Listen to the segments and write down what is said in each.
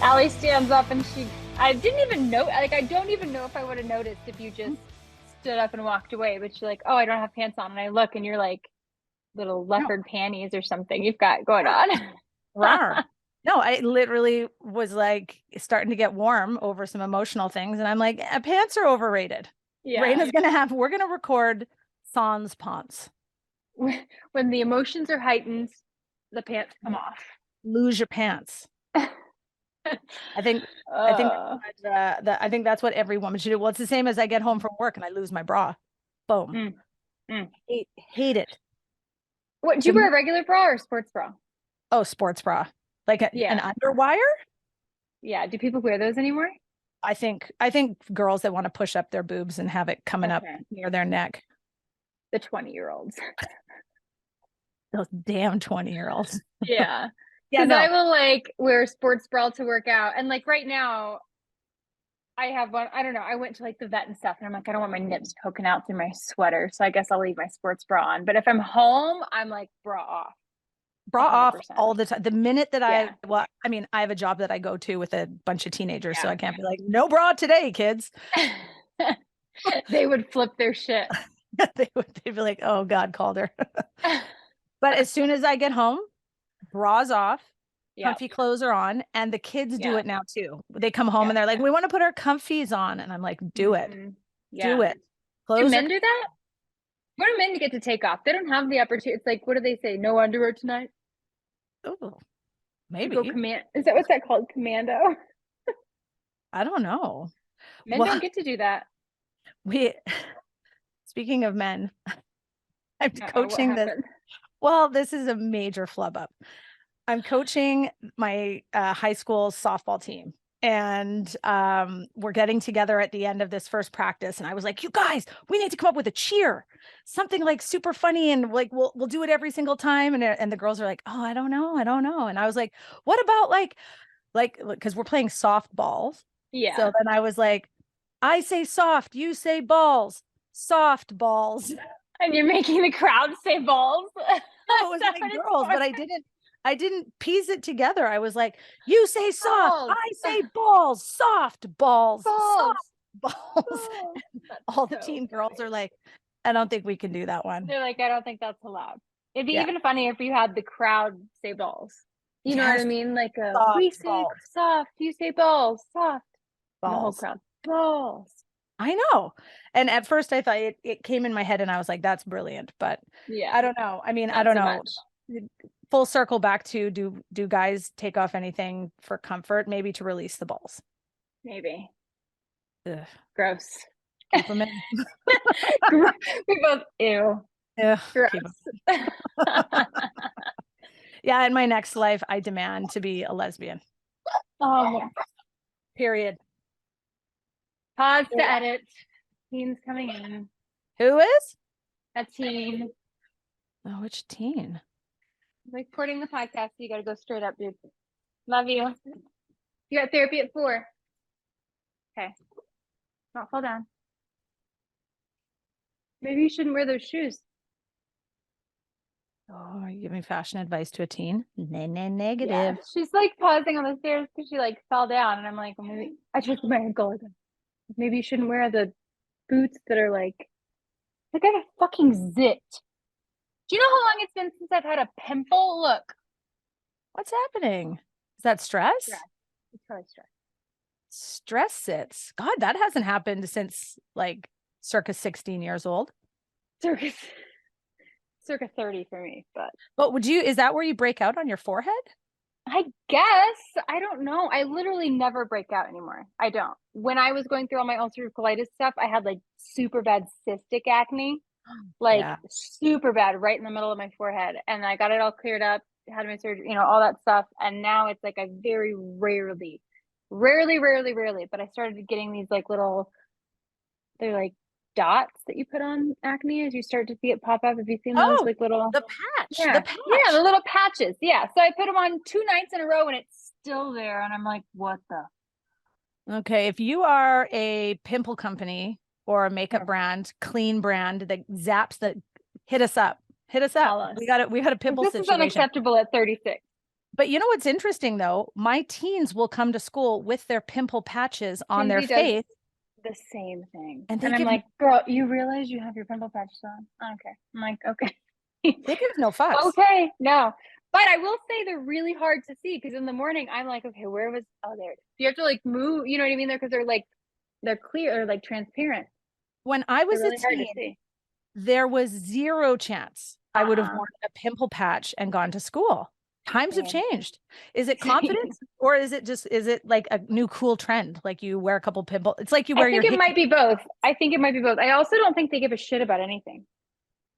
Allie stands up and I didn't even know, like, I don't even know if I would have noticed if you just stood up and walked away, but she's like, oh, I don't have pants on. And I look and you're like little No. leopard panties or something you've got going on. Rawr. No, I literally was like starting to get warm over some emotional things. And I'm like, pants are overrated. Yeah. We're going to record sans pants. When the emotions are heightened, the pants come off. Lose your pants. I think, uh, I think that's what every woman should do. Well, it's the same as I get home from work and I lose my bra. Boom. mm, mm. Hate it. What, do you wear a regular bra or a sports bra? Oh, sports bra. Like an Yeah. underwire? Yeah. Do people wear those anymore? I think girls that want to push up their boobs and have it coming up Okay. near their neck. The 20-year-olds. Those damn 20-year-olds. Yeah. Yeah, Because I no. will like wear a sports bra to work out. And like right now, I have one, I don't know. I went to like the vet and stuff, and I'm like, I don't want my nips poking out through my sweater. So I guess I'll leave my sports bra on. But if I'm home, I'm like bra off. Bra off 100%. all the time. The minute that Yeah. I mean, I have a job that I go to with a bunch of teenagers, so Yeah. I can't be like, no bra today, kids. They would flip their shit. They'd be like, oh God, called her. But as soon as I get home, bras off, Yeah. comfy clothes are on, and the kids do Yeah. it now too. They come home Yeah. and they're like, we want to put our comfies on. And I'm like, do it. Yeah. Do it. Do Clothes are men do that? What do men get to take off? They don't have the opportunity. It's like, what do they say? No underwear tonight? oh, You go maybe. command. Is that what's that called? Commando? I don't know. Men Well, don't get to do that. we speaking of men, I'm Uh-oh, what coaching this. happened? Well, this is a major flub up. I'm coaching my high school softball team. And we're getting together at the end of this first practice. And I was like, you guys, we need to come up with a cheer, something like super funny. And like, we'll do it every single time. And the girls are like, oh, I don't know. I don't know. And I was like, what about because we're playing softballs. So Yeah. then I was like, I say soft, you say balls, soft balls. And you're making the crowd say balls. No, it was That's my what it's girls, for. but I didn't piece it together. I was like, you say soft, Balls. I say balls, soft balls, Balls. soft balls. Balls. That's All the so teen girls funny. are like, I don't think we can do that one. They're like, I don't think that's allowed. It'd be Yeah. even funnier if you had the crowd say balls. You know what I Yes, mean? Like we soft say balls, soft, you say balls, soft. And the whole balls. crowd, balls. I know. And at first I thought it came in my head and I was like, that's brilliant. But Yeah, I don't know. I mean, I not don't so know. much. Full circle back to do guys take off anything for comfort? Maybe to release the balls. Maybe. Ugh. Gross. Keep them in. We both ew. Ugh, keep Gross. 'em. Yeah, in my next life, I demand to be a lesbian. Um, Period. pause to edit. Teen's coming in. Who is? A teen. Oh, which teen? Recording the podcast. You got to go straight up, dude. Love you. You got therapy at 4. Okay. Don't fall down. Maybe you shouldn't wear those shoes. Oh, you giving fashion advice to a teen? Negative. Yeah. She's like pausing on the stairs because she like fell down, and I'm like, well, maybe I twisted my ankle again. Maybe you shouldn't wear the boots that are like I got a fucking zit. Do you know how long it's been since I've had a pimple? Look. What's happening? Is that stress? Stress. It's probably stress. Stress sits. God, that hasn't happened since like circa 16 years old. Circa 30 for me, but Is that where you break out on your forehead? I guess. I don't know. I literally never break out anymore. I don't. When I was going through all my ulcerative colitis stuff, I had like super bad cystic acne, like Yeah. super bad right in the middle of my forehead. And I got it all cleared up, had my surgery, all that stuff. And now it's like I very rarely, but I started getting these like they're like dots that you put on acne as you start to see it pop up. Have you seen those Oh, like little? the patch. Yeah, The patch. yeah, the little patches. Yeah, so I put them on 2 nights in a row, and it's still there. And I'm like, what the? Okay, if you are a pimple company or a makeup Yeah. brand, clean brand that zaps, that hit us up. Hit us Tell up. us. We got a pimple This is situation. unacceptable at 36. But you know what's interesting though? My teens will come to school with their pimple patches on their Kinsey does face, the same thing. and they And I'm give like, girl, you realize you have your pimple patches on? Okay. I'm like, okay. they give no fucks. Okay, no. But I will say they're really hard to see because in the morning I'm like, okay, where was, oh, there it is. You have to like move, you know what I mean? Because they're like, they're clear or like transparent. When I They're was a really hard to teen, see. there was zero chance I would have Uh-uh. worn a pimple patch and gone to school. Times have Same. changed. Is it Same. confidence or is it like a new cool trend? Like you wear a couple pimple, it's like you I wear your think it hickey. might be both. I think it might be both. I also don't think they give a shit about anything.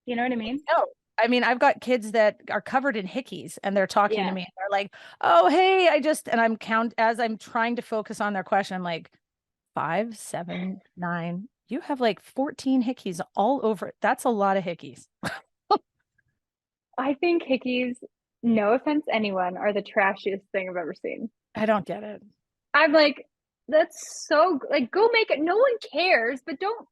You know what I mean? No, I mean, I've got kids that are covered in hickeys and they're talking to Yeah. me and they're like, oh, hey, and I'm as I'm trying to focus on their question, I'm like, 5, 7, 9. You have like 14 hickeys all over it. That's a lot of hickeys. I think hickeys, no offense anyone, are the trashiest thing I've ever seen. I don't get it. I'm like, that's so like go make it. No one cares, but don't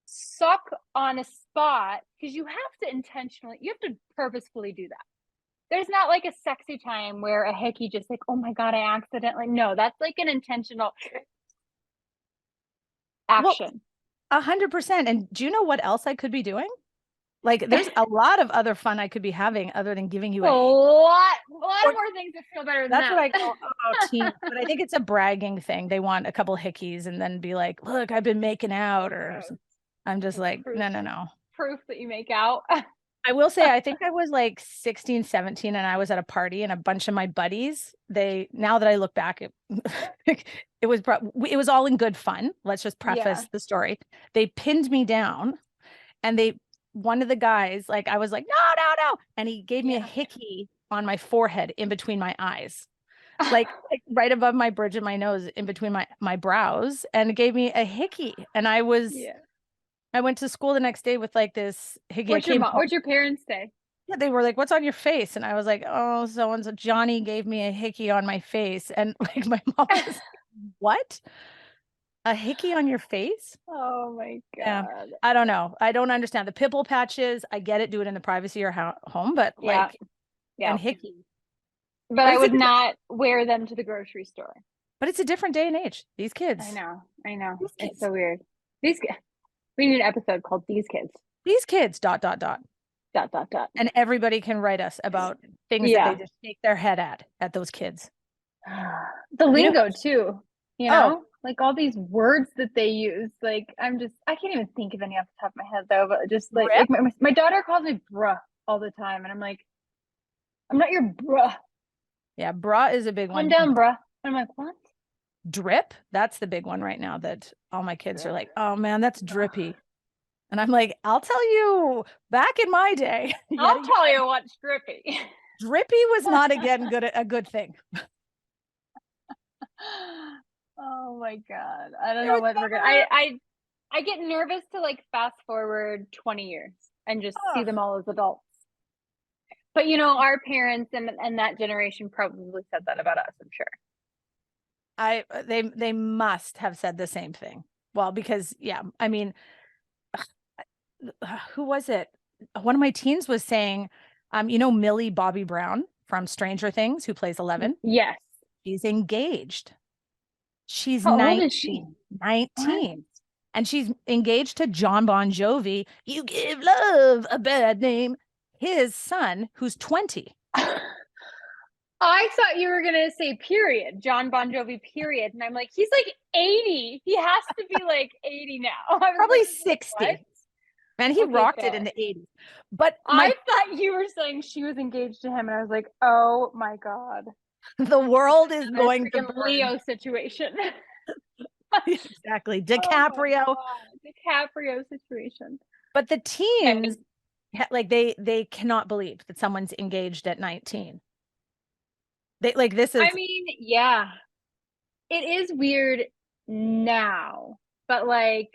suck on a spot because you have to intentionally, you have to purposefully do that. There's not like a sexy time where a hickey just like, oh my God, I accidentally. No, that's like an intentional Well, action. 100%. And do you know what else I could be doing? Like, there's a lot of other fun I could be having other than giving you A a hit. lot Or more things that feel better than that's what that. I call team. But I think it's a bragging thing. They want a couple hickeys and then be like, look, I've been making out. Or I'm just like, proof, no, no, no. proof that you make out. I will say, I think I was like 16, 17, and I was at a party, and a bunch of my buddies, now that I look back, it was all in good fun. Let's just Yeah. preface the story. They pinned me down, and one of the guys, like, I was like, no, no, no. And he gave me a Yeah. hickey on my forehead in between my eyes, like right above my bridge of my nose, in between my brows, and gave me a hickey. And Yeah. I went to school the next day with like this hickey. I came home. What'd your parents say? Yeah, they were like, "What's on your face?" And I was like, "Oh, so and so Johnny gave me a hickey on my face." And like my mom was like, "What? A hickey on your face?" Oh my Yeah. God. I don't know. I don't understand the pimple patches. I get it, do it in the privacy of your home, but Yeah. like, Yeah. and hickey. But But I it's a would not wear them to the grocery store. a different day and age. These I kids. know. I know. These It's kids. so weird. These we need an episode called These Kids. These kids. Dot dot dot. Dot dot dot. And everybody can write us about things that they Yeah. just shake their head at those kids. The You know, lingo too, oh, like all these words that they use. Like I can't even think of any off the top of my head though, but just like rip. my daughter calls me bruh all the time. And I'm like, I'm not your bruh. Yeah, bra is a big Calm one. down, bruh. And I'm like, what? Drip, that's the big one right now that all my kids are Drip. like, oh man, that's drippy. And I'm like, I'll tell you, back in my day, yet I'll again, tell you what's drippy. drippy was not again a good thing. Oh my God. I don't There know was what we're gonna never, I get nervous to like fast forward 20 years and just see ugh. them all as adults. But our parents and that generation probably said that about us, I'm sure. They must have said the same thing. Well, because yeah, I mean, who was it? One of my teens was saying, Millie Bobby Brown from Stranger Things, who plays 11. Yes. She's engaged. She's How old is she? 19, What? 19. And she's engaged to John Bon Jovi. You give love a bad name. His son, who's 20. I thought you were gonna say period, John Bon Jovi, period. And I'm like, he's like 80. He has to be like 80 now. I was Probably like, 60. what? And he Okay, rocked it fair. in the 80s. But I thought you were saying she was engaged to him, and I was like, oh my God. the world is A going to freaking burn. Leo situation. Exactly. Oh my DiCaprio. God. DiCaprio situation. But the Okay. teens, like they cannot believe that someone's engaged at 19. They like this is I mean, yeah, it is weird now, but like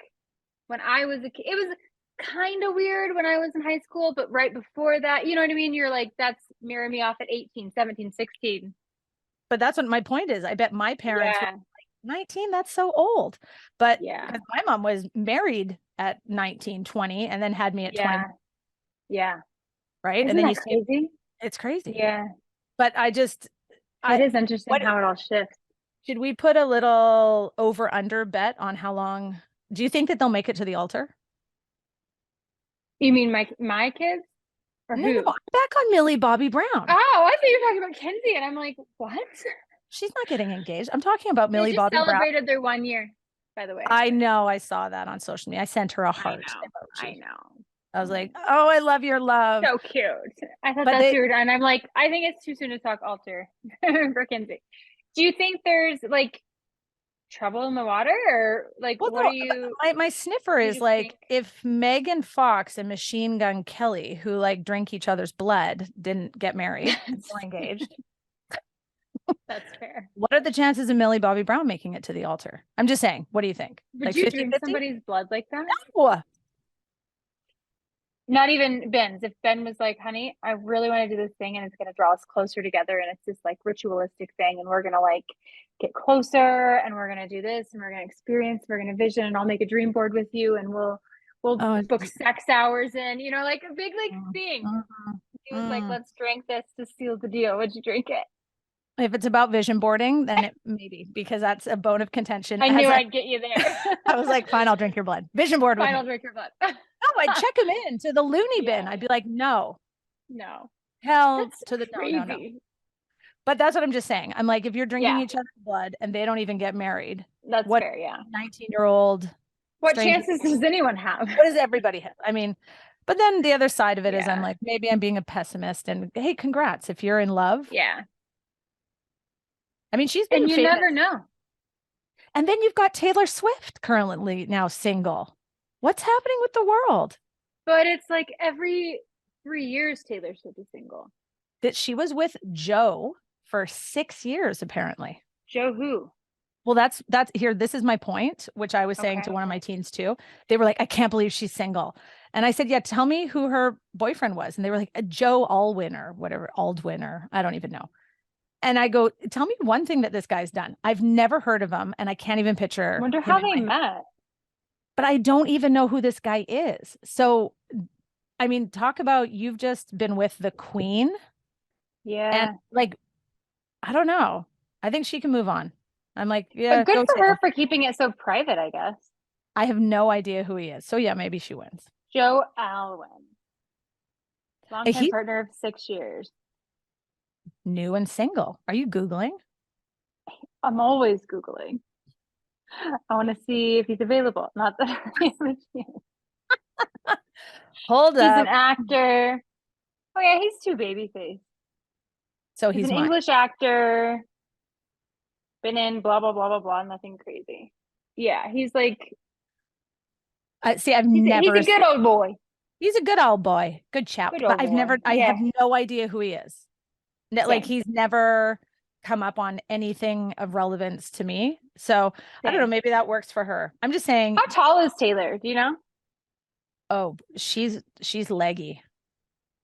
when I was a kid, it was kind of weird when I was in high school, but right before that, you know what I mean? You're like, that's marry me off at 18, 17, 16. but that's what my point is. I bet my parents were Yeah. like 19, that's so old. But Yeah. because my mom was married at 19, 20, and then had me at 20, Yeah. Yeah. right? And Isn't then you that skip, crazy? it's crazy. Yeah. But I just It is interesting What how it all shifts. should we put a little over under bet on how long? Do you think that they'll make it to the altar? You mean my kids or No, no, who? I'm back on Millie Bobby Oh, Brown. I thought you were talking about Kenzie, and I'm like, what? She's not getting engaged. I'm talking about They Millie just Bobby Brown. celebrated their 1 year, by the way. I know. I saw that on social media. I sent her a I heart know. I emoji. know. I was I like, know. oh, I love your love. So cute. I thought But that's they, weird. And I'm like, I think it's too soon to talk altar for Kenzie. Do you think there's like trouble in the water or like well, what no, are you my sniffer you is just like think if Megan Fox and Machine Gun Kelly, who like drink each other's blood, didn't get married or engaged, that's fair. what are the chances of Millie Bobby Brown making it to the altar? I'm just saying, what do you think? Would Like you 50 drink 50? somebody's blood like that? No. Not even Ben's. If Ben was like, honey, I really want to do this thing and it's going to draw us closer together and it's this like ritualistic thing and we're going to like get closer and we're going to do this and we're going to experience, we're going to vision and I'll make a dream board with you and we'll Oh, book sex hours in, you know, like a big like mm, thing. mm, He was like, mm. let's drink this to seal the deal. Would you drink it? If it's about vision boarding, then it maybe because that's a bone of contention. I As knew a, I'd get you there. I was like, fine, I'll drink your blood. Vision board with Final me. drink your blood. No, I'd check him in to the loony bin. Yeah, I'd be like, no, no, hell that's to the no, no, no. crazy. But that's what I'm just saying. I'm like, if you're drinking Yeah, each other's blood and they don't even get married, that's what fair. Yeah. 19-year-old What stranger, chances does anyone have? what does everybody have? I mean, but then the other side of it is I'm Yeah. like, maybe I'm being a pessimist and hey, congrats. If you're in love, Yeah. I mean, she's And been you famous. never know. And then you've got Taylor Swift currently now single. What's happening with the world? But it's like every 3 years Taylor Swift is single. That she was with Joe for 6 years, apparently. Joe who? Well, that's here. This is my point, which I was saying Okay. to one of my teens too. They were like, I can't believe she's single. And I said, yeah, tell me who her boyfriend was. And they were like, a Joe Alwyn or whatever, Aldwin, or I don't even know. And I go, tell me one thing that this guy's done. I've never heard of him and I can't even picture Wonder him how in they my, met. but I don't even know who this guy is. So, I mean, talk about you've just been with the queen and Yeah. like, I don't know. I think she can move on. I'm like, But yeah, good go for her Taylor. for keeping it so private, I guess. I have no idea who he is. So yeah, maybe she wins. Joe Alwyn, Hey, longtime he's partner of 6 years. new and single. Are you Googling? I'm always Googling. I want to see if he's available. Not that Hold he's an up. actor. Oh yeah, he's too babyface. So He's he's an mine. English actor. Been in blah blah blah blah blah. Nothing crazy. Yeah, he's like See, I've he's never a good old boy. he's a good old boy, good chap, Good but old boy. I have Yeah, no idea who he is. Like same, he's never come up on anything of relevance to me. So I don't know, same. maybe that works for her. I'm just saying, How tall is Taylor? Do you know? oh, she's leggy.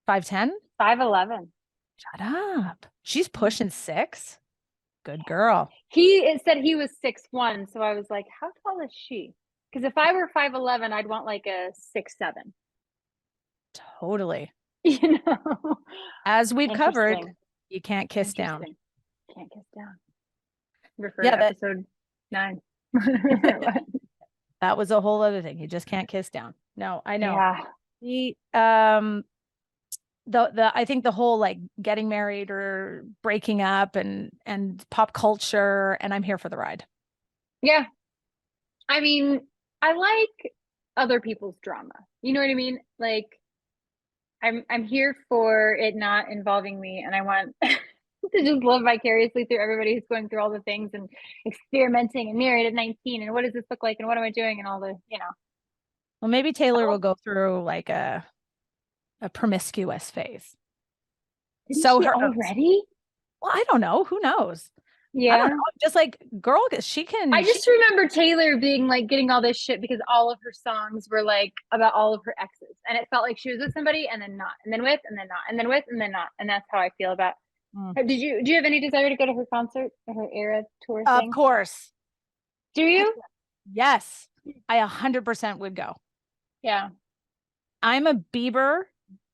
5'10"? 5'11". Shut up. She's pushing 6. Good girl. It said he was 6'1", so I was like, how tall is she? Because if I were 5'11", I'd want like a 6'7". Totally. You know? As we've covered, Interesting. you can't kiss down. Interesting. Can't kiss down. Refer Yeah, to episode 9. that was a whole other thing. You just can't kiss down. No, I know. Yeah. The I think the whole like getting married or breaking up and pop culture, and I'm here for the ride. Yeah. I mean, I like other people's drama. You know what I mean? Like I'm here for it not involving me and I want to just live vicariously through everybody who's going through all the things and experimenting and married at 19 and what does this look like and what am I doing and all the, you know. Well, maybe Taylor will Oh, go through like a promiscuous phase. didn't So she her, already? well, I don't know. Who knows? I don't Yeah. know. Just like girl, she can. I just remember Taylor being like getting all this shit because all of her songs were like about all of her exes. And it felt like she was with somebody and then not, and then with, and then not, and then with, and then not. And that's how I feel about. Mm. Do you have any desire to go to her concert or her era tour Of thing? course. Do you? Yes, I 100% would go. Yeah. I'm a Bieber.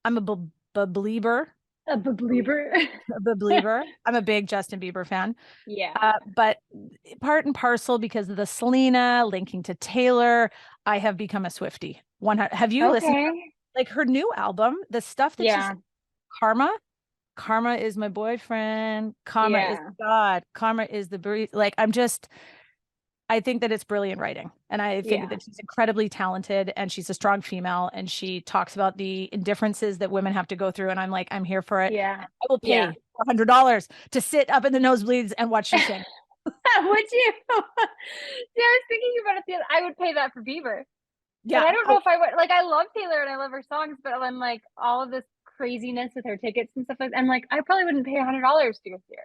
I'm a belieber. A believer. a believer. I'm a big Justin Bieber fan. Yeah. But part and parcel because of the Selena linking to Taylor, I have become a Swiftie. Have you listened to Okay. like her new album, the stuff that she's Yeah. Karma? Karma is my boyfriend. Karma is Yeah. God. Karma is the breeze. Like I think that it's brilliant writing. And I think Yeah. that she's incredibly talented and she's a strong female and she talks about the indifferences that women have to go through. And I'm like, I'm here for it. Yeah. I will Yeah. pay $100 to sit up in the nosebleeds and watch you sing. Would you? See, I was thinking about it the other, I would pay that for Bieber. But Yeah. I don't know Oh, if I would, like, I love Taylor and I love her songs, but I'm like all of this craziness with her tickets and stuff like I'm like, I probably wouldn't pay $100 to go see her.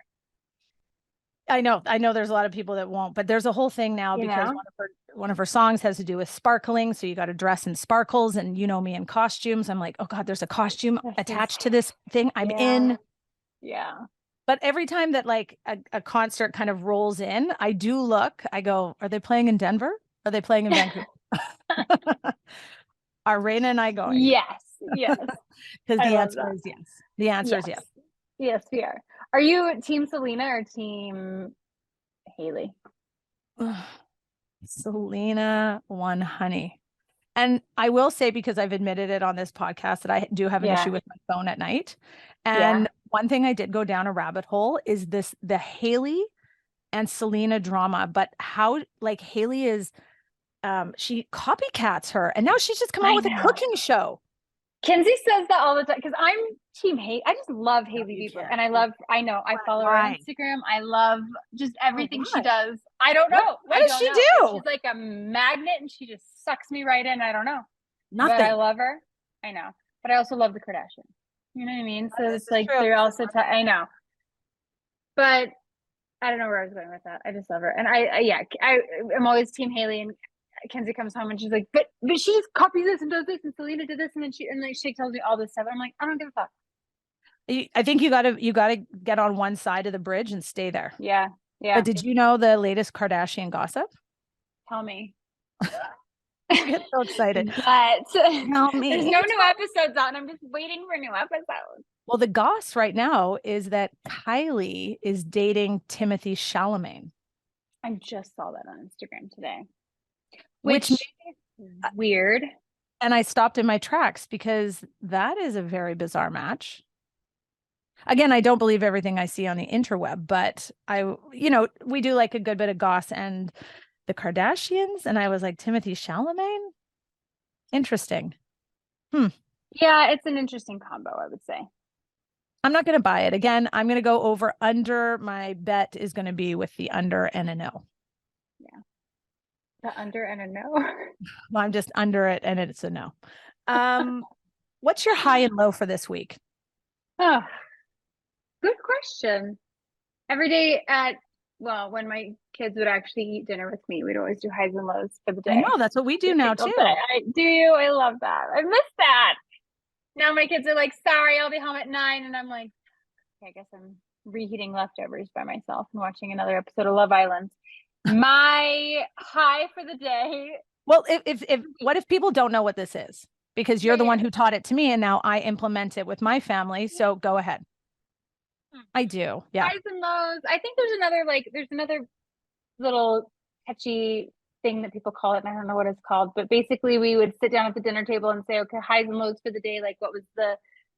I know. I know there's a lot of people that won't, but there's a whole thing now You because know? one of her songs has to do with sparkling. So you got to dress in sparkles and you know me in costumes. I'm like, oh God, there's a costume This is attached to this thing. I'm yeah. in. Yeah. But every time that like a concert kind of rolls in, I do look, I go, are they playing in Denver? Are they playing in Vancouver? Are Raina and I going? Yes. Yes. Because I the love answer that. is yes. The answer is Yes. yes. Yes, we are. Are you team Selena or team Haley? Selena won honey. And I will say, because I've admitted it on this podcast, that I do have an issue Yeah. with my phone at night. Yeah. And one thing I did go down a rabbit hole is the Haley and Selena drama, but how like Haley is she copycats her and now she's just come out I with a know. cooking show. Kenzie says that all the time because I'm team Haley. I just love No, Haley you Bieber, can't. and I know, I follow her on Why? Instagram. I love just Oh, everything she why? does. I don't What know. what I does don't she know. do? She's like a magnet, and she just sucks me right in. I don't know, but I Nothing. love her. I know, but I also love the Kardashians. You know what I mean? So This it's is like true. they're This is also. one thing. I know, but I don't know where I was going with that. I just love her, and I'm always team Haley, and Kenzie comes home and she's like, but she just copies this and does this, and Selena did this, and then she tells me all this stuff. I'm like, I don't give a fuck. I think you gotta get on one side of the bridge and stay there. Yeah, But yeah. did you know the latest Kardashian gossip? Tell me. You get so excited. But Tell there's me. no new episodes out, and I'm just waiting for new episodes. Well, the goss right now is that Kylie is dating Timothy Chalamet, I just saw that on Instagram today, which which is weird. and I stopped in my tracks because that is a very bizarre match. Again, I don't believe everything I see on the interweb, but we do like a good bit of goss and the Kardashians, and I was like, Timothy Chalamet? Interesting. Hmm. Yeah, it's an interesting combo, I would say. I'm not going to buy it. Again, I'm going to go over under. My bet is going to be with the under and a no. Yeah. The under and a no. Well, I'm just under it and it's a no. What's your high and low for this week? Oh, good question. Every day when my kids would actually eat dinner with me, we'd always do highs and lows for the I day. know that's what we do Every now single too. day. I do you. I love that. I miss that. Now my kids are like, sorry, I'll be home at 9. And I'm like, okay, I guess I'm reheating leftovers by myself and watching another episode of Love Island. My high for the day. Well, if what if people don't know what this is? Because you're the one Yeah. who taught it to me and now I implement it with my family. So go ahead. I do. Yeah. Highs and lows. I think there's another little catchy thing that people call it, and I don't know what it's called, but basically we would sit down at the dinner table and say, okay, highs and lows for the day. Like, what was the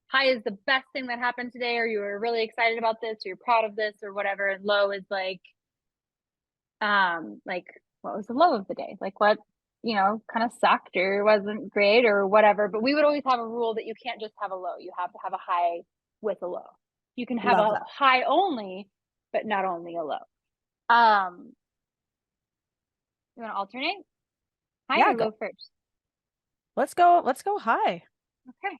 high is the best thing that happened today, or you were really excited about this, or you're proud of this, or whatever. And low is like what was the low of the day? Like what, kind of sucked or wasn't great or whatever. But we would always have a rule that you can't just have a low. You have to have a high with a low. You can have Love a that. high only, but not only a low. Um, you want to alternate? High Yeah, or go. low first? Let's go high. Okay.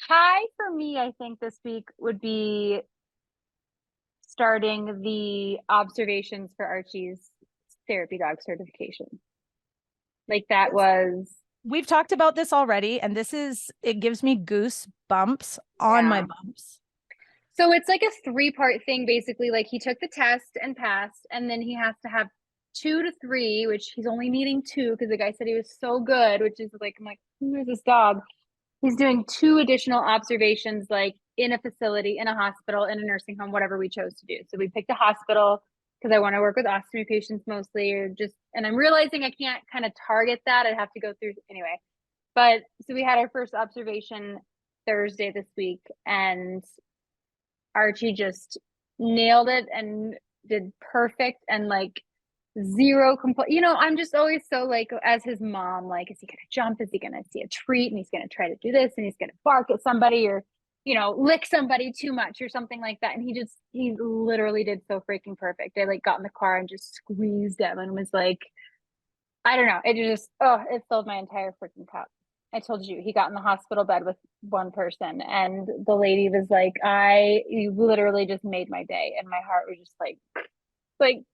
High for me, I think this week would be starting the observations for Archie's therapy dog certification. Like that was, We've talked about this already, and it gives me goosebumps on my yeah. bumps. So it's like a 3-part thing, basically. Like he took the test and passed, and then he has to have 2 to 3, which he's only needing 2 because the guy said he was so good, which is like, I'm like, who is this dog? He's doing 2 additional observations, like in a facility, in a hospital, in a nursing home, whatever we chose to do. So we picked a hospital because I want to work with ostomy patients mostly, or just, and I'm realizing I can't kind of target that. I'd have to go through anyway. But so we had our first observation Thursday this week, and Archie just nailed it and did perfect, and like zero complaint. You know, I'm just always so like, as his mom, like, is he gonna jump? Is he gonna see a treat? And he's gonna try to do this, and he's gonna bark at somebody, or lick somebody too much or something like that. And he literally did so freaking perfect. I like got in the car and just squeezed him and was like, I don't know. It just, oh, it filled my entire freaking cup. I told you, he got in the hospital bed with one person, and the lady was like, you literally just made my day. And my heart was just like,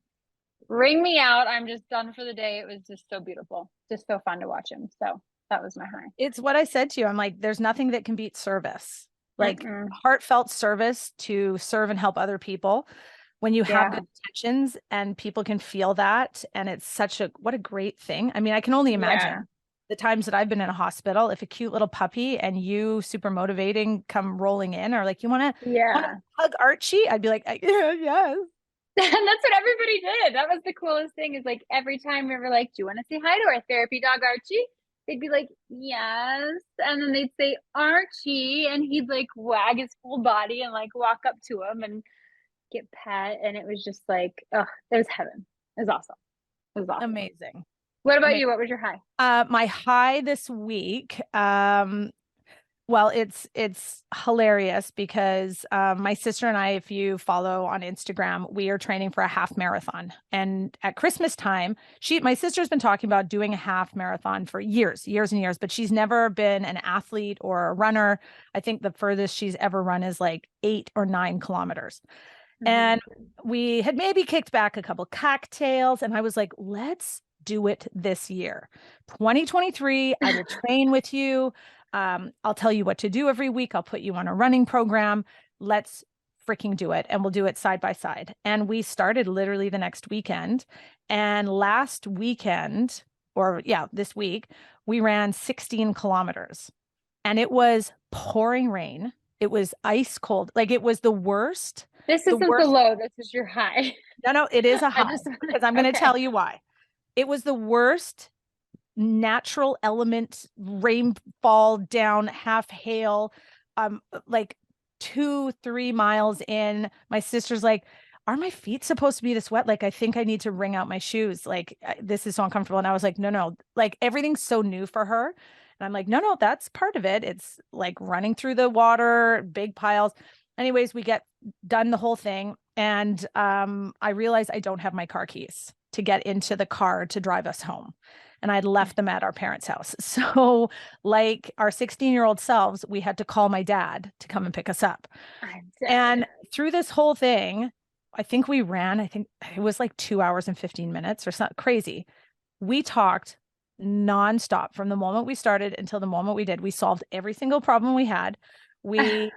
ring me out. I'm just done for the day. It was just so beautiful. Just so fun to watch him. So that was my high. It's what I said to you. I'm like, there's nothing that can beat service, like Mm-mm. heartfelt service to serve and help other people. When you have Yeah. good intentions and people can feel that, and it's what a great thing. I mean, I can only imagine Yeah. the times that I've been in a hospital, if a cute little puppy and you super motivating come rolling in, or like, you want to Yeah. hug Archie? I'd be like, yeah, yes. And that's what everybody did. That was the coolest thing, is like every time we were like, do you want to say hi to our therapy dog, Archie? They'd be like, yes. And then they'd say, Archie. And he'd like wag his whole body and like walk up to him and get pet. And it was just like, oh, it was heaven. It was awesome. It was awesome. Amazing. What about you? What was your high? My high this week, well, it's hilarious because my sister and I, if you follow on Instagram, we are training for a half marathon. And at Christmas time, my sister's been talking about doing a half marathon for years and years, but she's never been an athlete or a runner. I think the furthest she's ever run is like 8 or 9 kilometers. And we had maybe kicked back a couple cocktails, and I was like, let's do it this year. 2023, I will train with you. I'll tell you what to do every week. I'll put you on a running program. Let's freaking do it. And we'll do it side by side. And we started literally the next weekend. And last weekend, this week, we ran 16 kilometers. And it was pouring rain. It was ice cold. Like, it was the worst. This isn't the low. This is your high. No, it is a high, because I'm going to tell you why. It was the worst natural element rainfall down, half hail, like 2-3 miles in. My sister's like, are my feet supposed to be this wet? Like, I think I need to wring out my shoes. Like, this is so uncomfortable. And I was like, no, like, everything's so new for her. And I'm like, no, that's part of it. It's like running through the water, big piles. Anyways, we get done the whole thing. And I realized I don't have my car keys to get into the car to drive us home. And I'd left them at our parents' house. So like our 16-year-old selves, we had to call my dad to come and pick us up. And through this whole thing, I think it was like 2 hours and 15 minutes or something crazy. We talked nonstop from the moment we started until the moment we did. We solved every single problem we had. We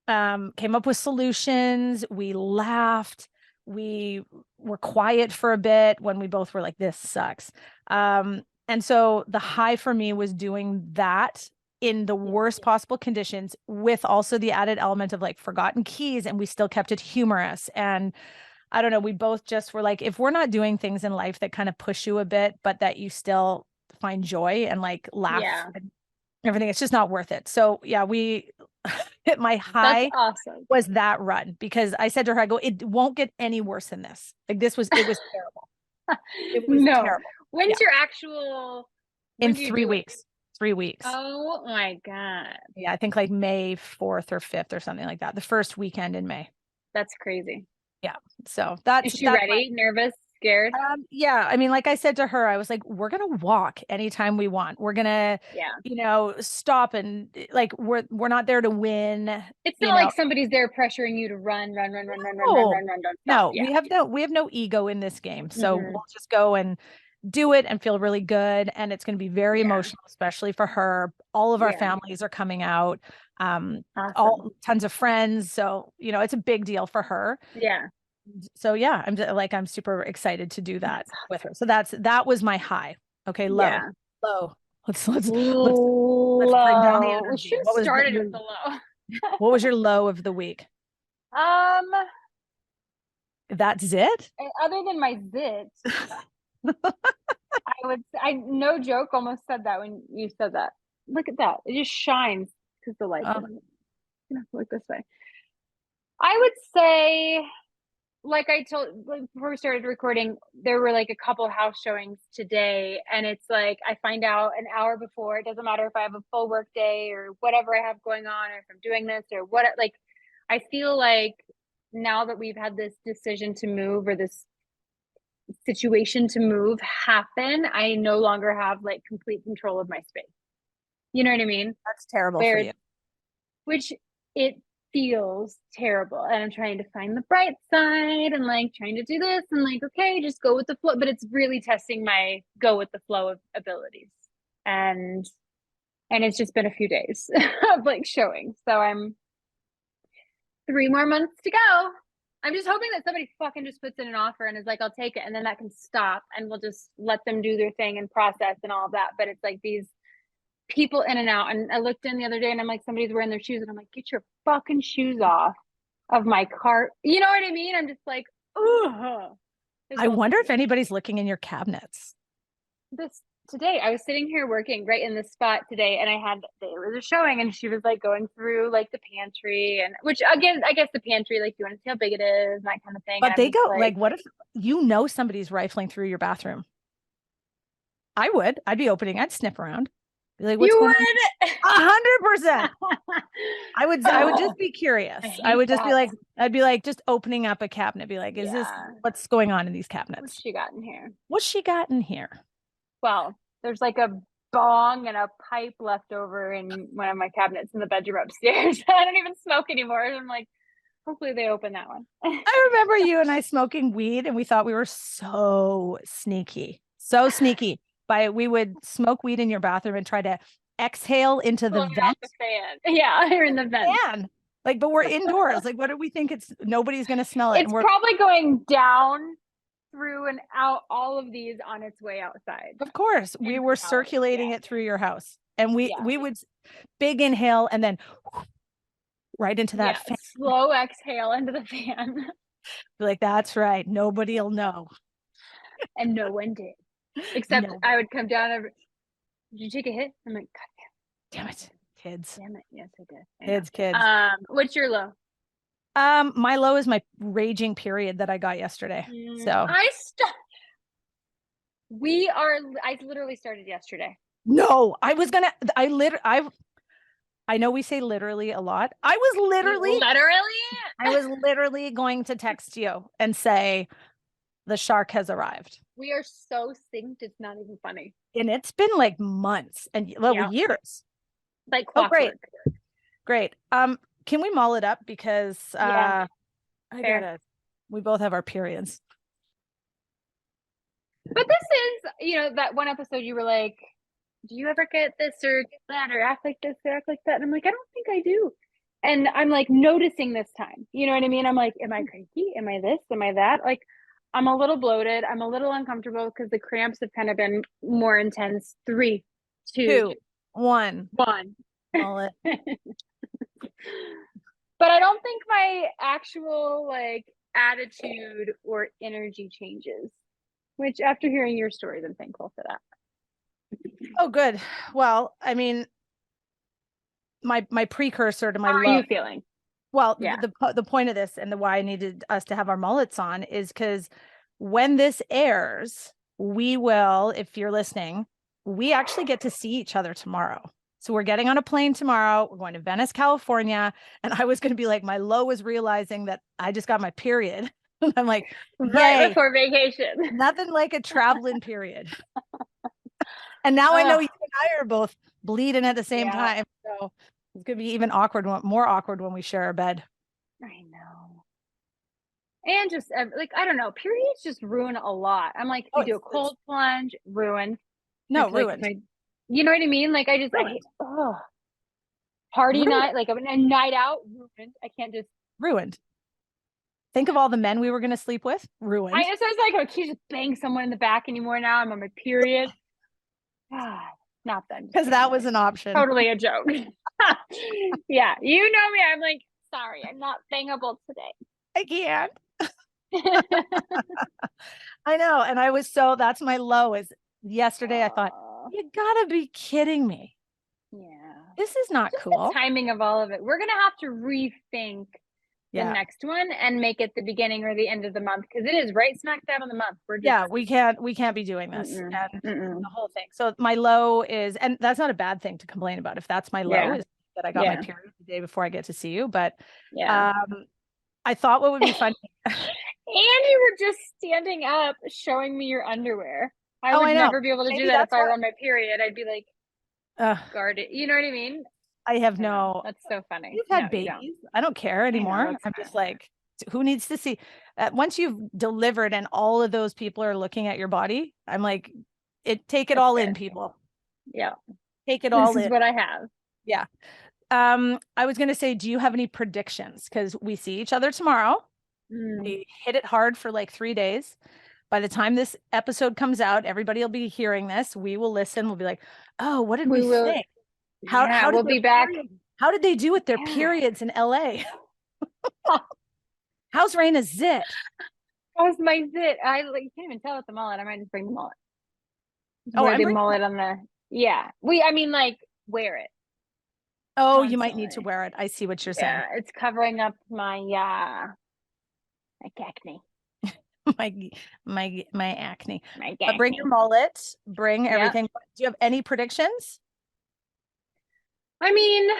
came up with solutions. We laughed. We were quiet for a bit when we both were like, this sucks. And so the high for me was doing that in the worst possible conditions, with also the added element of like forgotten keys, and we still kept it humorous. And I don't know, we both just were like, if we're not doing things in life that kind of push you a bit, but that you still find joy and like laugh and everything, it's just not worth it. So yeah, we hit my high. That's awesome. Was that run, because I said to her, I go, it won't get any worse than this. Like, it was terrible. It was terrible. When's your actual? In 3 weeks. 3 weeks. Oh my God. Yeah, I think like May 4th or 5th or something like that. The first weekend in May. That's crazy. Yeah. So that's. Is she ready? Nervous? Scared? Yeah. I mean, like I said to her, I was like, we're going to walk anytime we want. We're going to, stop, and like, we're not there to win. It's not like somebody's there pressuring you to run. No, we have no ego in this game. So we'll just go and do it and feel really good. And it's going to be very emotional, especially for her. All of our families are coming out, all tons of friends. So, it's a big deal for her. Yeah. So yeah, I'm super excited to do that with her. So that was my high. Okay. Low. Let's bring down the energy. We should have started with the low. What was your low of the week? Um, That's it? other than my zit, I no joke almost said that when you said that. Look at that. It just shines because the light's Oh, on it. You know, look this way. I would say, like I told, like before we started recording, there were like a couple house showings today, and it's like I find out an hour before. It doesn't matter if I have a full work day or whatever I have going on, or if I'm doing this or what. Like, I feel like now that we've had this decision to move, or this situation to move happen, I no longer have like complete control of my space. You know what I mean? that's terrible for Where, you. which it feels terrible. And I'm trying to find the bright side and like trying to do this and like, okay, just go with the flow. But it's really testing my go with the flow of abilities. And it's just been a few days of like showing. So I'm 3 more months to go. I'm just hoping that somebody fucking just puts in an offer and is like, I'll take it. And then that can stop and we'll just let them do their thing and process and all of that. But it's like these people in and out. And I looked in the other day and I'm like, somebody's wearing their shoes. And I'm like, get your fucking shoes off of my cart. You know what I mean? I'm just like, ugh. I wonder if anybody's looking in your cabinets. This today, I was sitting here working right in this spot today, and there was a showing, and she was like going through like the pantry, and which again, I guess the pantry, like you want to see how big it is, that kind of thing. But they go like, what if somebody's rifling through your bathroom? I'd be opening, I'd sniff around. Be like, what's you going would? on? 100%. I would just be curious. I would just be like, I'd be like just opening up a cabinet, be like, what's going on in these cabinets? What's she got in here? What's she got in here? Well, there's like a bong and a pipe left over in one of my cabinets in the bedroom upstairs. I don't even smoke anymore. I'm like, hopefully they open that one. I remember you and I smoking weed, and we thought we were so sneaky. We would smoke weed in your bathroom and try to exhale into the vent. The fan. Yeah, you're in the vent. Fan. Like, but we're indoors. Like, what do we think? Nobody's gonna smell it. It's probably going down through and out all of these on its way outside. Of course, we were circulating it through your house, and we would big inhale and then right into that fan. Slow exhale into the fan. Be like, that's right. Nobody'll know. And no one did. Except I would come down over. Did you take a hit? I'm like, God damn it. Kids. Damn it. Yes, I did. Kids. What's your low? My low is my raging period that I got yesterday. So I literally started yesterday. No, I know we say literally a lot. I was literally going to text you and say the shark has arrived. We are so synced, it's not even funny. And it's been like months and years. Like clockwork. Oh, great. Can we mull it up? Because we both have our periods. But this is, that one episode you were like, do you ever get this or get that or act like this or act like that? And I'm like, I don't think I do. And I'm like noticing this time. You know what I mean? I'm like, am I cranky? Am I this? Am I that? Like, I'm a little bloated. I'm a little uncomfortable because the cramps have kind of been more intense. 3, 2, 1. Mullet. But I don't think my actual like attitude or energy changes, which after hearing your stories, I'm thankful for that. Oh, good. Well, I mean, my precursor to my How are you feeling? Well, the point of this and the why I needed us to have our mullets on is because when this airs, we will, if you're listening, we actually get to see each other tomorrow. So we're getting on a plane tomorrow. We're going to Venice, California. And I was going to be like, my low was realizing that I just got my period. I'm like, right before vacation. Nothing like a traveling period. And now I know you and I are both bleeding at the same time. So it's going to be even more awkward when we share a bed. I know. And just like, I don't know, periods just ruin a lot. I'm like, we do a cold plunge, ruined. No, ruined. Like, you know what I mean? Like, I hate, party night, like a night out, ruined. I can't just. Ruined. Think of all the men we were going to sleep with. Ruined. I was like, I can't just bang someone in the back anymore now. I'm on my period. God. Not then. Because that was an option. Totally a joke. Yeah. You know me. I'm like, sorry, I'm not bangable today. I can't. I know. And that's my low is yesterday. I thought, you gotta be kidding me. Yeah. This is not Just cool. the timing of all of it. We're going to have to rethink the next one and make it the beginning or the end of the month, because it is right smack dab in the month. We can't be doing this and the whole thing. So my low is, and that's not a bad thing to complain about. If that's my low is that I got my period the day before I get to see you. But I thought what would be funny. And you were just standing up showing me your underwear. I would never be able to do that if I were on my period. I'd be like, guard it. You know what I mean? I have no. That's so funny. You've had babies. I don't care anymore. I'm just like, who needs to see? Once you've delivered and all of those people are looking at your body, I'm like, take it all in, people. Yeah. Take it all in. This is what I have. Yeah. I was going to say, do you have any predictions? Because we see each other tomorrow. We hit it hard for like 3 days. By the time this episode comes out, everybody will be hearing this. We will listen. We'll be like, oh, what did we think? How we'll be back. How did they do with their periods in LA? How's Raina's zit? How's my zit? I can't even tell with the mullet. I might just bring the mullet. The mullet on the wear it. Oh, you might need to wear it. I see what you're saying. Yeah, it's covering up my acne. my acne. But bring your mullet. Bring everything. Do you have any predictions? I mean,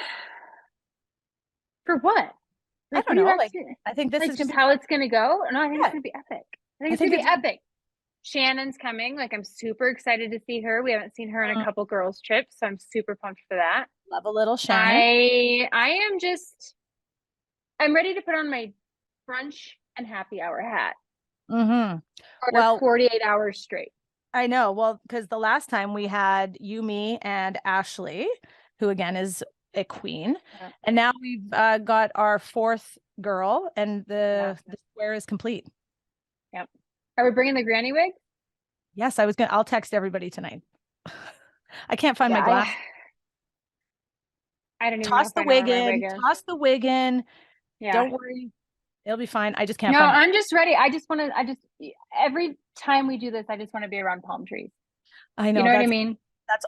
for what? I don't know. I think this is just how it's gonna go. No, I think it's gonna be epic. I think it's gonna be epic. Shannon's coming. Like, I'm super excited to see her. We haven't seen her in a couple girls' trips, so I'm super pumped for that. Love a little Shannon. I'm ready to put on my brunch and happy hour hat. Well, 48 hours straight. I know. Well, because the last time we had you, me, and Ashley, who again is a queen, and now we've got our fourth girl, and the square is complete. Yep. Are we bringing the granny wig? Yes, I'll text everybody tonight. I can't find my glass. I don't even toss the wig in. Toss the wig in. Yeah. Don't worry. It'll be fine. I just can't. No, I'm just ready. Every time we do this, I just want to be around palm trees. I know. You know what I mean? That's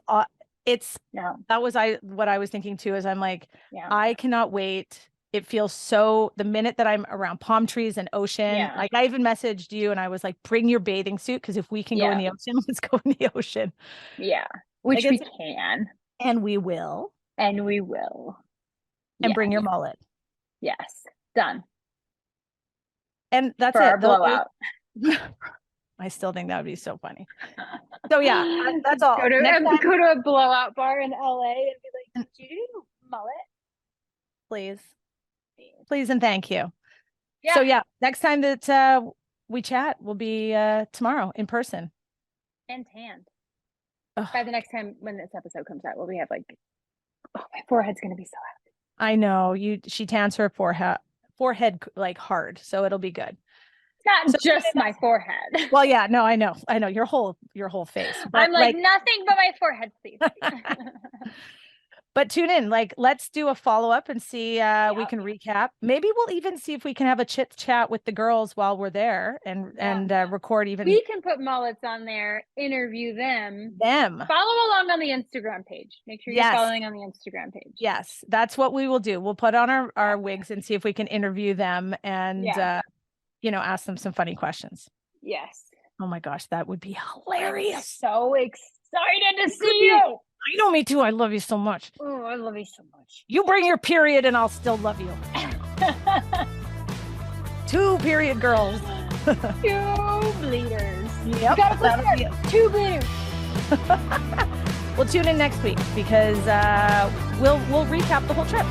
that was what I was thinking too, is I'm like, I cannot wait. It feels so, the minute that I'm around palm trees and ocean, like I even messaged you and I was like, bring your bathing suit. Cause if we can go in the ocean, let's go in the ocean. Yeah. Which we can. And we will. And we will. And bring your mullet. Yes. Done. And that's for our blowout. I still think that would be so funny. So that's all. Go to a blowout bar in LA and be like, did you do mullet? Please and thank you. Yeah. So next time that we chat will be tomorrow in person. And tanned. By the next time when this episode comes out, we'll have my forehead's gonna be so happy. I know. She tans her forehead like hard, so it'll be good. Not just my forehead. Well, yeah, no, I know your whole face. But I'm like nothing but my forehead, please. But tune in, let's do a follow-up and see we can recap. Maybe we'll even see if we can have a chit chat with the girls while we're there and record even. We can put mullets on there, interview them. Follow along on the Instagram page. Make sure you're following on the Instagram page. Yes, that's what we will do. We'll put on our wigs and see if we can interview them and ask them some funny questions. Yes. Oh my gosh, that would be hilarious. I'm so excited to see you. I know, me too. I love you so much. Oh, I love you so much. You bring your period and I'll still love you. 2 period girls. 2 bleeders. Yep. You gotta put 2 bleeders. We'll tune in next week because we'll recap the whole trip.